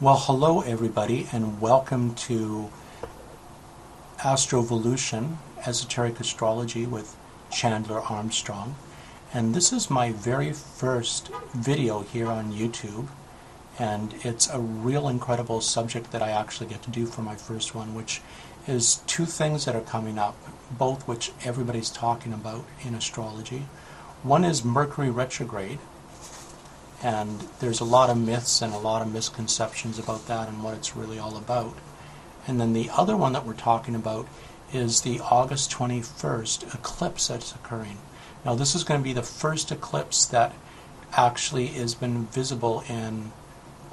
Well, hello everybody, and welcome to Astrovolution, Esoteric Astrology with Chandler Armstrong. And this is my very first video here on YouTube, and it's a real incredible subject that I actually get to do for my first one, which is two things that are coming up, both which everybody's talking about in astrology. One is Mercury Retrograde, and there's a lot of myths and a lot of misconceptions about that and what it's really all about. And then the other one that we're talking about is the August 21st eclipse that's occurring. Now this is going to be the first eclipse that actually has been visible in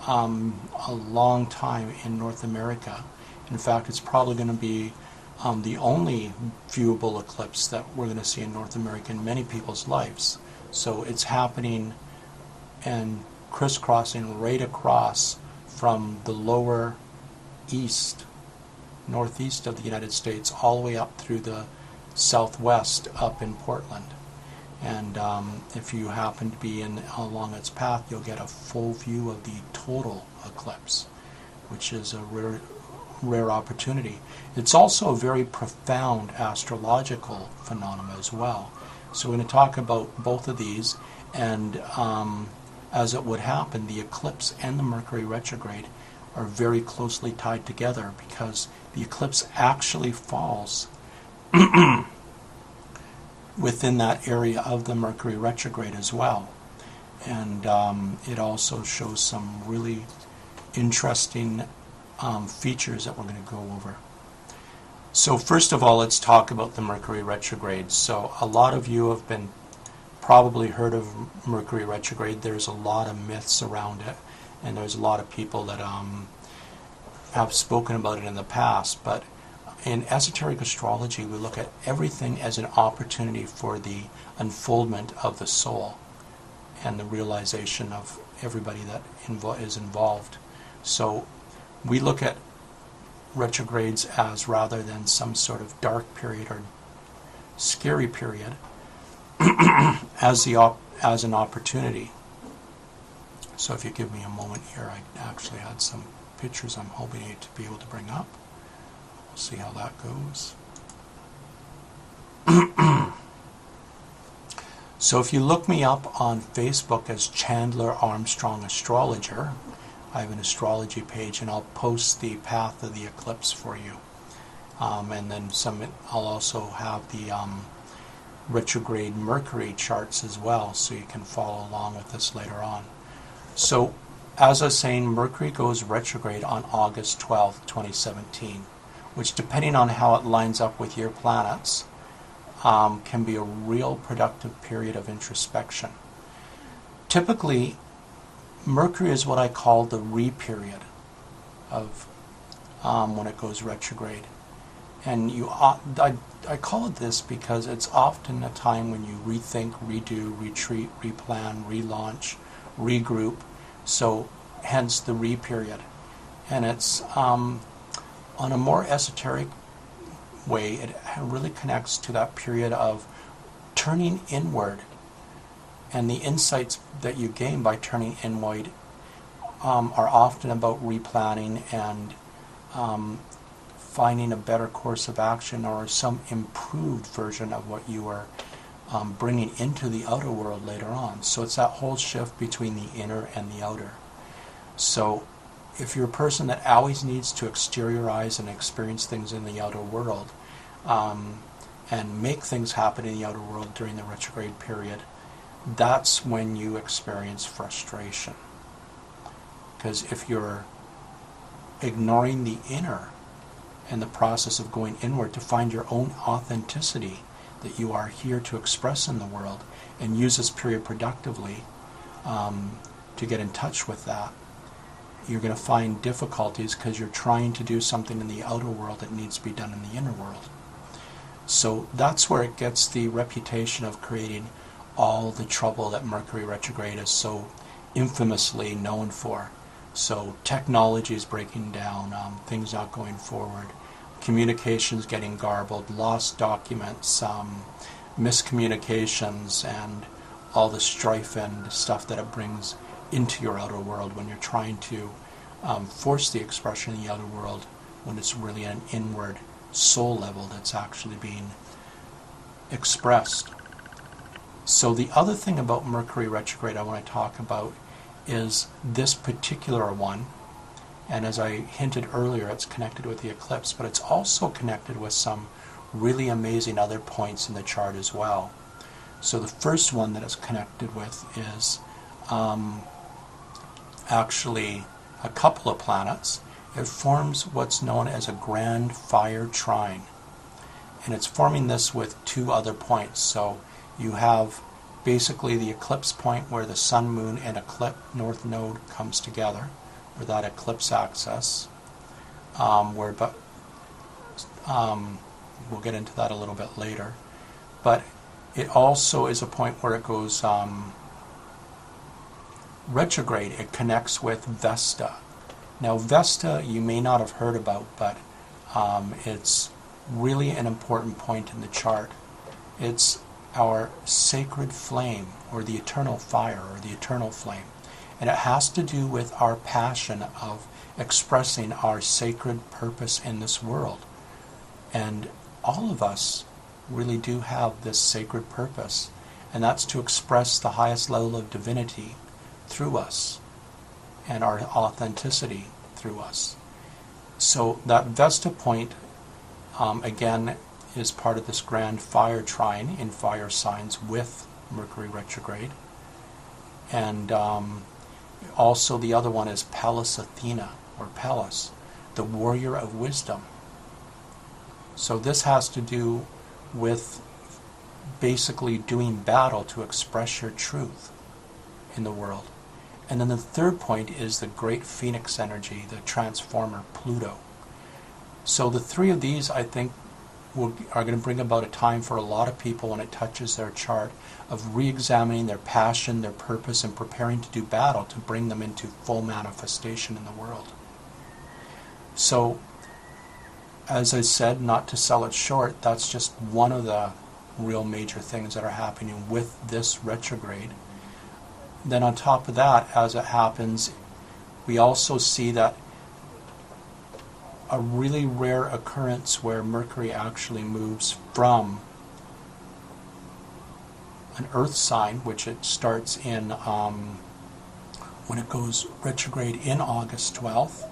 a long time in North America. In fact, it's probably going to be the only viewable eclipse that we're going to see in North America in many people's lives. So it's happening and crisscrossing right across from the lower east, northeast of the United States, all the way up through the southwest up in Portland. And if you happen to be along its path, you'll get a full view of the total eclipse, which is a rare opportunity. It's also a very profound astrological phenomenon as well. So we're going to talk about both of these, and as it would happen, the eclipse and the Mercury retrograde are very closely tied together because the eclipse actually falls within that area of the Mercury retrograde as well. And it also shows some really interesting features that we're going to go over. So first of all, let's talk about the Mercury retrograde. So a lot of you have been probably heard of Mercury retrograde. There's a lot of myths around it, and there's a lot of people that have spoken about it in the past. But in esoteric astrology, we look at everything as an opportunity for the unfoldment of the soul and the realization of everybody that is involved. So we look at retrogrades as, rather than some sort of dark period or scary period, as an opportunity. So if you give me a moment here, I actually had some pictures I'm hoping to be able to bring up. We'll see how that goes. So if you look me up on Facebook as Chandler Armstrong Astrologer, I have an astrology page, and I'll post the path of the eclipse for you. And then I'll also have the retrograde Mercury charts as well, so you can follow along with this later on. So, as I was saying, Mercury goes retrograde on August 12th, 2017, which, depending on how it lines up with your planets, can be a real productive period of introspection. Typically, Mercury is what I call the re-period of when it goes retrograde. And I call it this because it's often a time when you rethink, redo, retreat, replan, relaunch, regroup. So hence the re-period. And it's on a more esoteric way, it really connects to that period of turning inward. And the insights that you gain by turning inward are often about replanning and finding a better course of action or some improved version of what you are bringing into the outer world later on. So it's that whole shift between the inner and the outer. So if you're a person that always needs to exteriorize and experience things in the outer world and make things happen in the outer world during the retrograde period, that's when you experience frustration. Because if you're ignoring the inner and the process of going inward to find your own authenticity that you are here to express in the world, and use this period productively to get in touch with that, you're going to find difficulties because you're trying to do something in the outer world that needs to be done in the inner world. So that's where it gets the reputation of creating all the trouble that Mercury retrograde is so infamously known for. So technology is breaking down, things not going forward, communications getting garbled, lost documents, miscommunications, and all the strife and stuff that it brings into your outer world when you're trying to force the expression in the outer world when it's really an inward soul level that's actually being expressed. So the other thing about Mercury retrograde I want to talk about is this particular one. And as I hinted earlier, it's connected with the eclipse, but it's also connected with some really amazing other points in the chart as well. So the first one that it's connected with is actually a couple of planets. It forms what's known as a grand fire trine. And it's forming this with two other points. So you have basically the eclipse point where the sun, moon, and eclipse north node comes together, or that eclipse axis, we'll get into that a little bit later. But it also is a point where it goes retrograde. It connects with Vesta. Now Vesta you may not have heard about, but it's really an important point in the chart. It's our sacred flame, or the eternal fire, or the eternal flame. And it has to do with our passion of expressing our sacred purpose in this world. And all of us really do have this sacred purpose, and that's to express the highest level of divinity through us and our authenticity through us. So that Vesta point, again, is part of this grand fire trine in fire signs with Mercury retrograde. And also the other one is Pallas Athena, or Pallas, the warrior of wisdom. So this has to do with basically doing battle to express your truth in the world. And then the third point is the great phoenix energy, the transformer Pluto. So the three of these, I think, are going to bring about a time for a lot of people when it touches their chart of re-examining their passion, their purpose, and preparing to do battle to bring them into full manifestation in the world. So, as I said, not to sell it short, that's just one of the real major things that are happening with this retrograde. Then on top of that, as it happens, we also see that a really rare occurrence where Mercury actually moves from an earth sign, which it starts in when it goes retrograde in August 12th.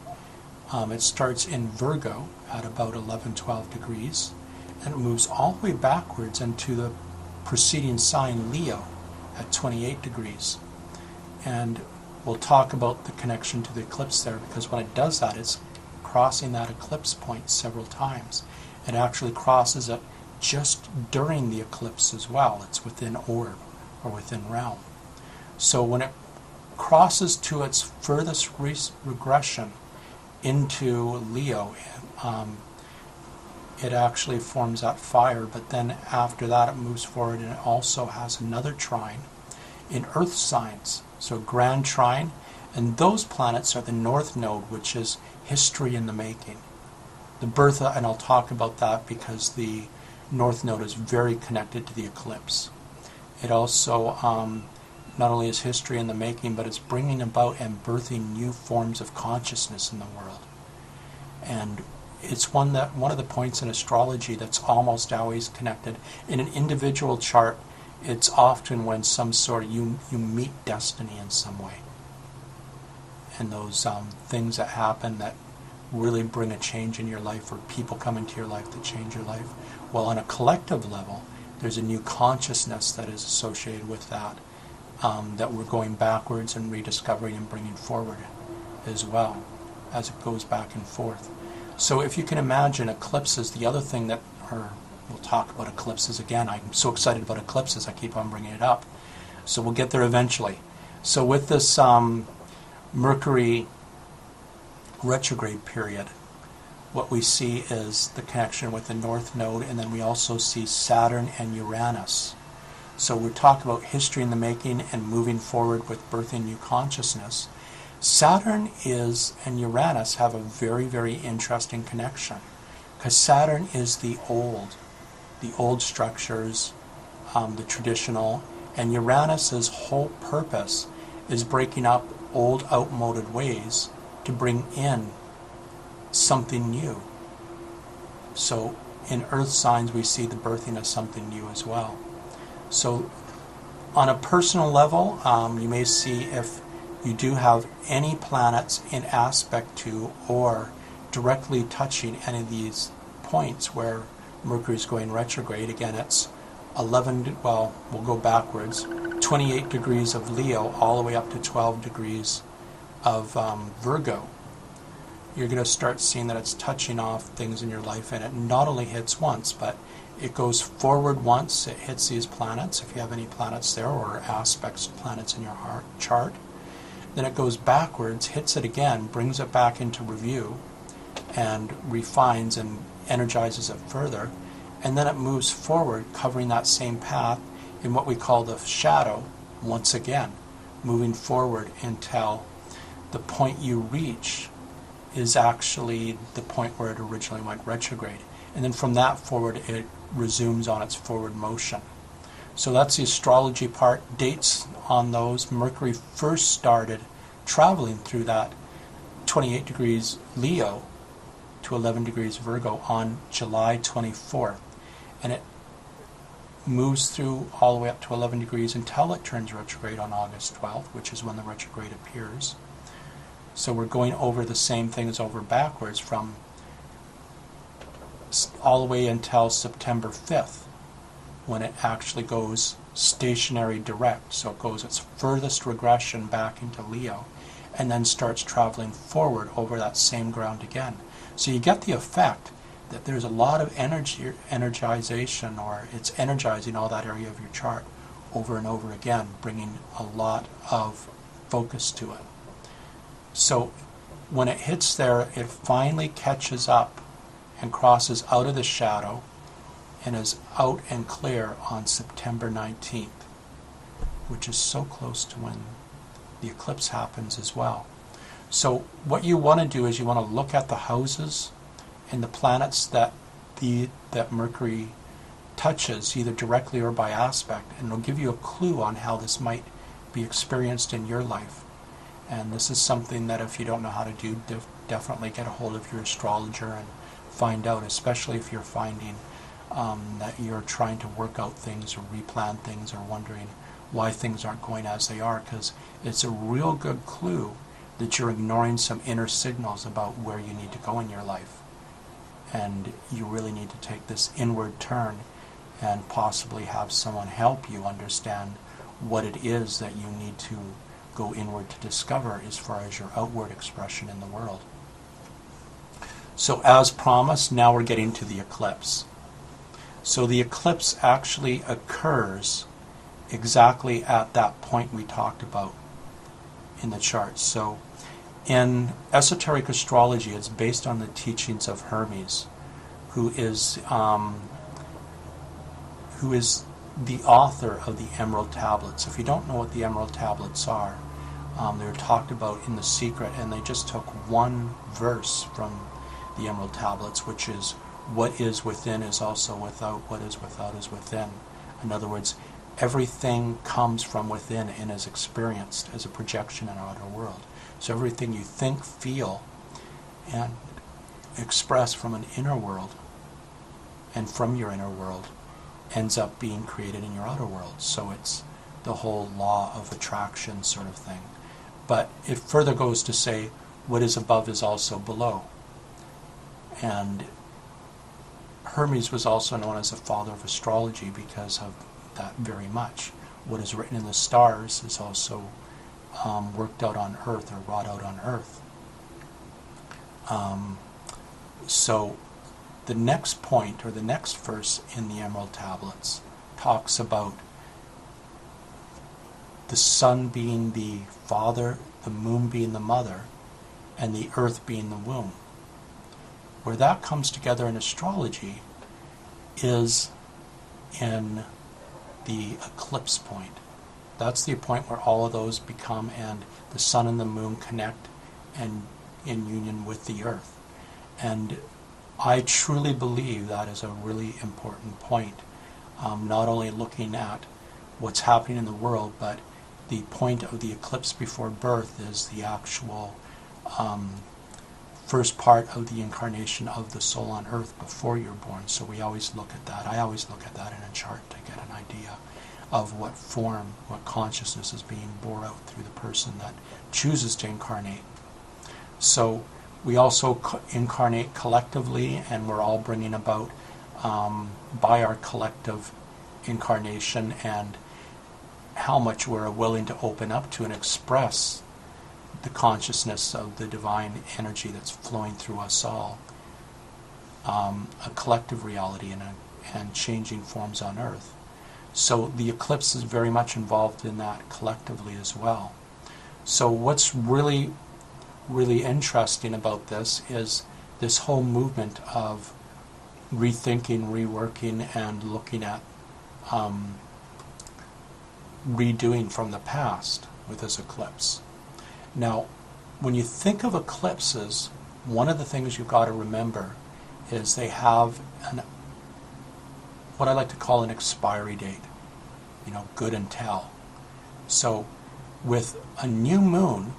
It starts in Virgo at about 11-12 degrees, and it moves all the way backwards into the preceding sign Leo at 28 degrees. And we'll talk about the connection to the eclipse there, because when it does that, it's crossing that eclipse point several times. It actually crosses it just during the eclipse as well. It's within orb, or within realm. So when it crosses to its furthest regression into Leo, it actually forms that fire, but then after that it moves forward, and it also has another trine in earth signs. So grand trine, and those planets are the north node, which is history in the making. The birth, and I'll talk about that because the north node is very connected to the eclipse. It also not only is history in the making, but it's bringing about and birthing new forms of consciousness in the world. And it's one of the points in astrology that's almost always connected. In an individual chart, it's often when some sort of you meet destiny in some way. And those things that happen that really bring a change in your life, or people come into your life that change your life. Well, on a collective level, there's a new consciousness that is associated with that, that we're going backwards and rediscovering and bringing forward as well as it goes back and forth. So if you can imagine, eclipses, the other thing that, or we'll talk about eclipses again. I'm so excited about eclipses, I keep on bringing it up. So we'll get there eventually. So with this Mercury retrograde period, what we see is the connection with the North Node, and then we also see Saturn and Uranus. So we're talking about history in the making and moving forward with birthing new consciousness. Saturn and Uranus have a very, very interesting connection, because Saturn is the old structures, the traditional, and Uranus's whole purpose is breaking up old, outmoded ways to bring in something new. So in earth signs we see the birthing of something new as well. So on a personal level, you may see if you do have any planets in aspect to or directly touching any of these points where Mercury is going retrograde. Again, it's 11, well, we'll go backwards, 28 degrees of Leo all the way up to 12 degrees of Virgo. You're going to start seeing that it's touching off things in your life, and it not only hits once, but it goes forward once, it hits these planets, if you have any planets there or aspects of planets in your chart. Then it goes backwards, hits it again, brings it back into review, and refines and energizes it further. And then it moves forward, covering that same path in what we call the shadow, once again, moving forward until the point you reach is actually the point where it originally went retrograde. And then from that forward, it resumes on its forward motion. So that's the astrology part. Dates on those. Mercury first started traveling through that 28 degrees Leo to 11 degrees Virgo on July 24th. And it moves through all the way up to 11 degrees until it turns retrograde on August 12th, which is when the retrograde appears. So we're going over the same things over backwards from all the way until September 5th, when it actually goes stationary direct. So it goes its furthest regression back into Leo and then starts traveling forward over that same ground again. So you get the effect that there's a lot of energization, or it's energizing all that area of your chart over and over again, bringing a lot of focus to it. So when it hits there, it finally catches up and crosses out of the shadow and is out and clear on September 19th, which is so close to when the eclipse happens as well. So what you want to do is you want to look at the houses and the planets that Mercury touches, either directly or by aspect, and it'll give you a clue on how this might be experienced in your life. And this is something that if you don't know how to do, definitely get a hold of your astrologer and find out, especially if you're finding that you're trying to work out things or replan things or wondering why things aren't going as they are, because it's a real good clue that you're ignoring some inner signals about where you need to go in your life. And you really need to take this inward turn and possibly have someone help you understand what it is that you need to go inward to discover as far as your outward expression in the world. So as promised, now we're getting to the eclipse. So the eclipse actually occurs exactly at that point we talked about in the chart. So in esoteric astrology, it's based on the teachings of Hermes, who is the author of the Emerald Tablets. If you don't know what the Emerald Tablets are, they're talked about in The Secret, and they just took one verse from the Emerald Tablets, which is, what is within is also without, what is without is within. In other words, everything comes from within and is experienced as a projection in our outer world. So everything you think, feel, and express from an inner world and from your inner world ends up being created in your outer world. So it's the whole law of attraction sort of thing. But it further goes to say what is above is also below. And Hermes was also known as the father of astrology because of that very much. What is written in the stars is also worked out on earth, or wrought out on earth. So the next point, or the next verse in the Emerald Tablets, talks about the sun being the father, the moon being the mother, and the earth being the womb. Where that comes together in astrology is in the eclipse point. That's the point where all of those become, and the sun and the moon connect and in union with the earth. And I truly believe that is a really important point, not only looking at what's happening in the world, but the point of the eclipse before birth is the actual first part of the incarnation of the soul on earth before you're born. So we always look at that. I always look at that in a chart to get an idea of what form, what consciousness is being bore out through the person that chooses to incarnate. So we also incarnate collectively, and we're all bringing about by our collective incarnation and how much we're willing to open up to and express the consciousness of the divine energy that's flowing through us all, a collective reality and changing forms on earth. So the eclipse is very much involved in that collectively as well. So what's really, really interesting about this is this whole movement of rethinking, reworking, and looking at redoing from the past with this eclipse. Now, when you think of eclipses, one of the things you've got to remember is they have what I like to call an expiry date, good and tell. So with a new moon,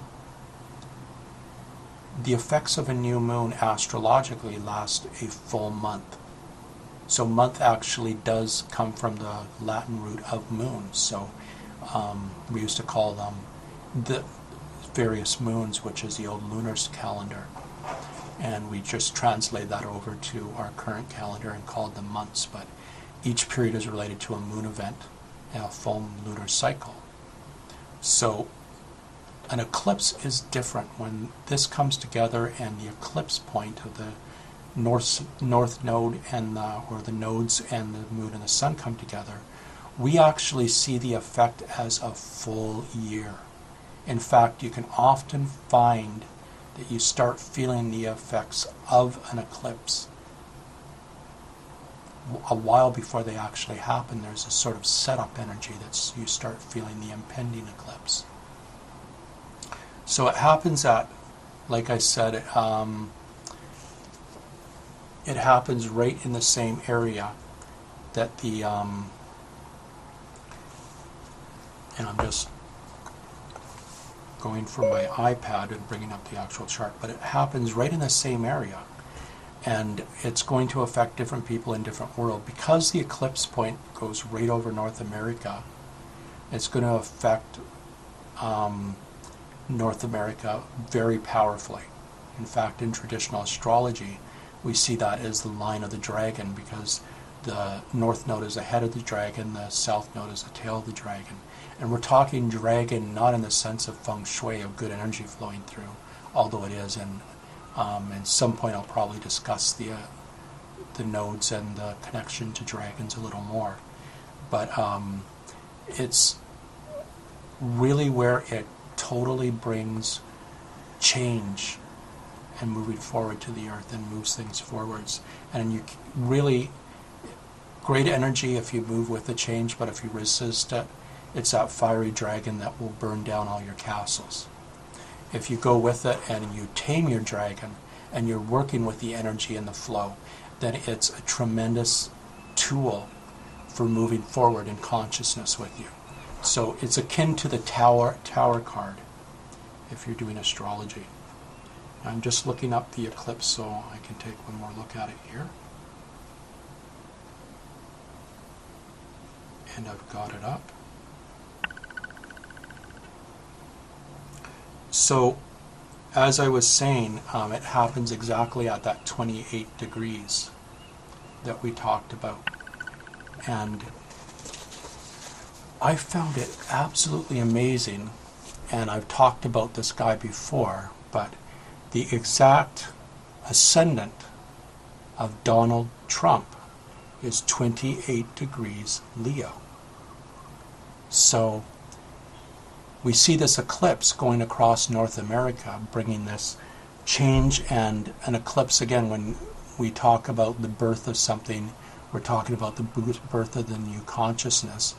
the effects of a new moon astrologically last a full month. So month actually does come from the Latin root of moon. So we used to call them the various moons, which is the old lunar calendar. And we just translate that over to our current calendar and called them months. But each period is related to a moon event, a full lunar cycle. So an eclipse is different. When this comes together and the eclipse point of the north node and or the nodes and the moon and the sun come together, we actually see the effect as a full year. In fact, you can often find that you start feeling the effects of an eclipse a while before they actually happen. There's a sort of setup energy that you start feeling the impending eclipse. So it happens at, like I said, it happens right in the same area that the, and I'm just going from my iPad and bringing up the actual chart, but it happens right in the same area, and it's going to affect different people in different worlds. Because the eclipse point goes right over North America, it's going to affect North America very powerfully. In fact, in traditional astrology, we see that as the line of the dragon, because the north node is the head of the dragon, the south node is the tail of the dragon. And we're talking dragon not in the sense of feng shui, of good energy flowing through, although it is, and at some point I'll probably discuss the nodes and the connection to dragons a little more. But it's really where it totally brings change and moving forward to the earth and moves things forwards. And you really, great energy if you move with the change, but if you resist it, it's that fiery dragon that will burn down all your castles. If you go with it and you tame your dragon and you're working with the energy and the flow, then it's a tremendous tool for moving forward in consciousness with you. So it's akin to the tower card if you're doing astrology. I'm just looking up the eclipse so I can take one more look at it here. And I've got it up. So, as I was saying, it happens exactly at that 28 degrees that we talked about. And I found it absolutely amazing, and I've talked about this guy before, but the exact ascendant of Donald Trump is 28 degrees Leo. So we see this eclipse going across North America, bringing this change. And an eclipse, again, when we talk about the birth of something, we're talking about the birth of the new consciousness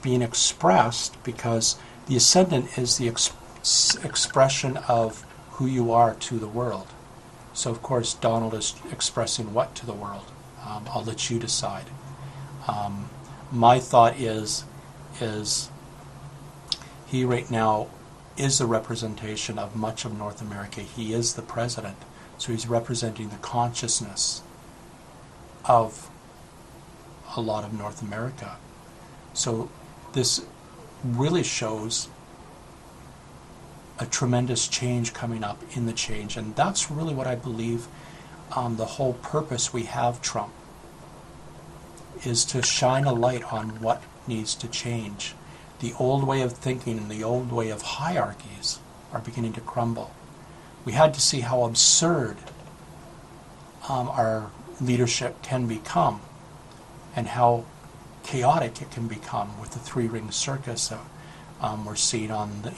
being expressed, because the ascendant is the expression of who you are to the world. So, of course, Donald is expressing what to the world? I'll let you decide. My thought is he right now is the representation of much of North America. He is the president, so he's representing the consciousness of a lot of North America. So this really shows a tremendous change coming up in the change, and that's really what I believe the whole purpose we have Trump is to shine a light on what needs to change. The old way of thinking and the old way of hierarchies are beginning to crumble. We had to see how absurd our leadership can become and how chaotic it can become with the three-ring circus that we're seeing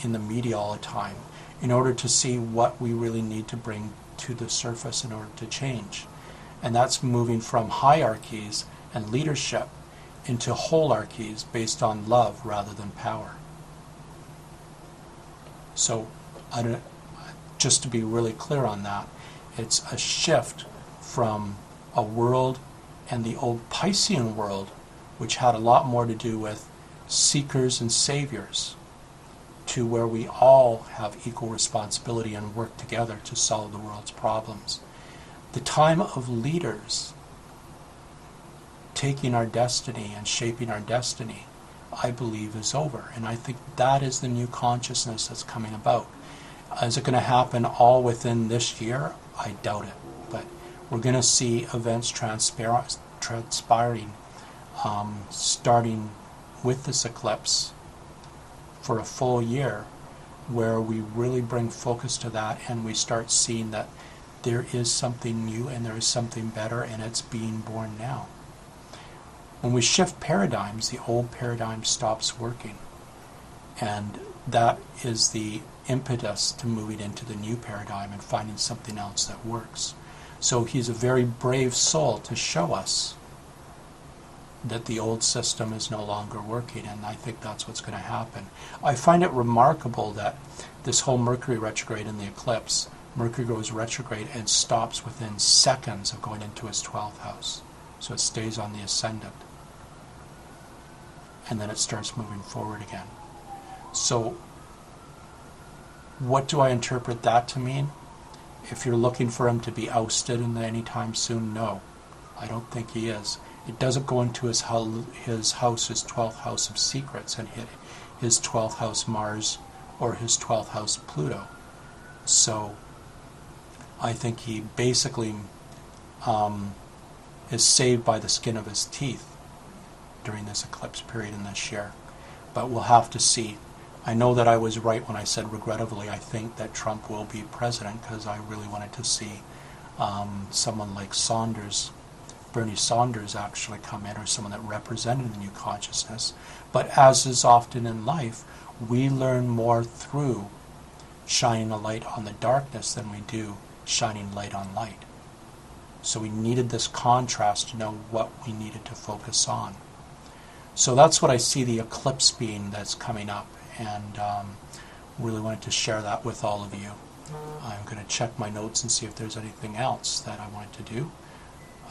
in the media all the time, in order to see what we really need to bring to the surface in order to change. And that's moving from hierarchies and leadership into holarchies based on love rather than power. So just to be really clear on that, it's a shift from a world and the old Piscean world, which had a lot more to do with seekers and saviors, to where we all have equal responsibility and work together to solve the world's problems. The time of leaders taking our destiny and shaping our destiny, I believe, is over. And I think that is the new consciousness that's coming about. Is it going to happen all within this year? I doubt it. But we're going to see events transpiring starting with this eclipse for a full year, where we really bring focus to that and we start seeing that there is something new and there is something better, and it's being born now. When we shift paradigms, the old paradigm stops working, and that is the impetus to moving into the new paradigm and finding something else that works. So he's a very brave soul to show us that the old system is no longer working, and I think that's what's going to happen. I find it remarkable that this whole Mercury retrograde in the eclipse, Mercury goes retrograde and stops within seconds of going into his 12th house. So it stays on the ascendant, and then it starts moving forward again. So what do I interpret that to mean? If you're looking for him to be ousted in anytime soon, no, I don't think he is. It doesn't go into his house, his 12th house of secrets, and hit his 12th house Mars or his 12th house Pluto. So I think he basically is saved by the skin of his teeth during this eclipse period in this year. But we'll have to see. I know that I was right when I said, regrettably, I think that Trump will be president, because I really wanted to see someone like Bernie Sanders actually come in, or someone that represented the new consciousness. But as is often in life, we learn more through shining a light on the darkness than we do shining light on light. So we needed this contrast to know what we needed to focus on. So that's what I see the eclipse being that's coming up, and really wanted to share that with all of you. I'm going to check my notes and see if there's anything else that I wanted to do.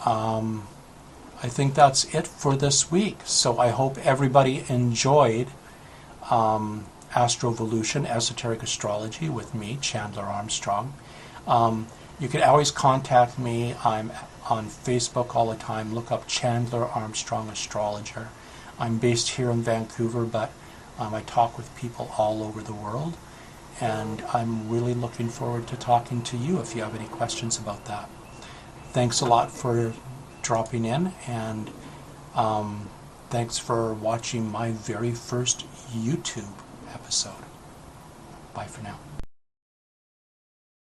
I think that's it for this week. So I hope everybody enjoyed Astrovolution, Esoteric Astrology with me, Chandler Armstrong. You can always contact me. I'm on Facebook all the time. Look up Chandler Armstrong Astrologer. I'm based here in Vancouver, but I talk with people all over the world, and I'm really looking forward to talking to you if you have any questions about that. Thanks a lot for dropping in, and thanks for watching my very first YouTube episode. Bye for now.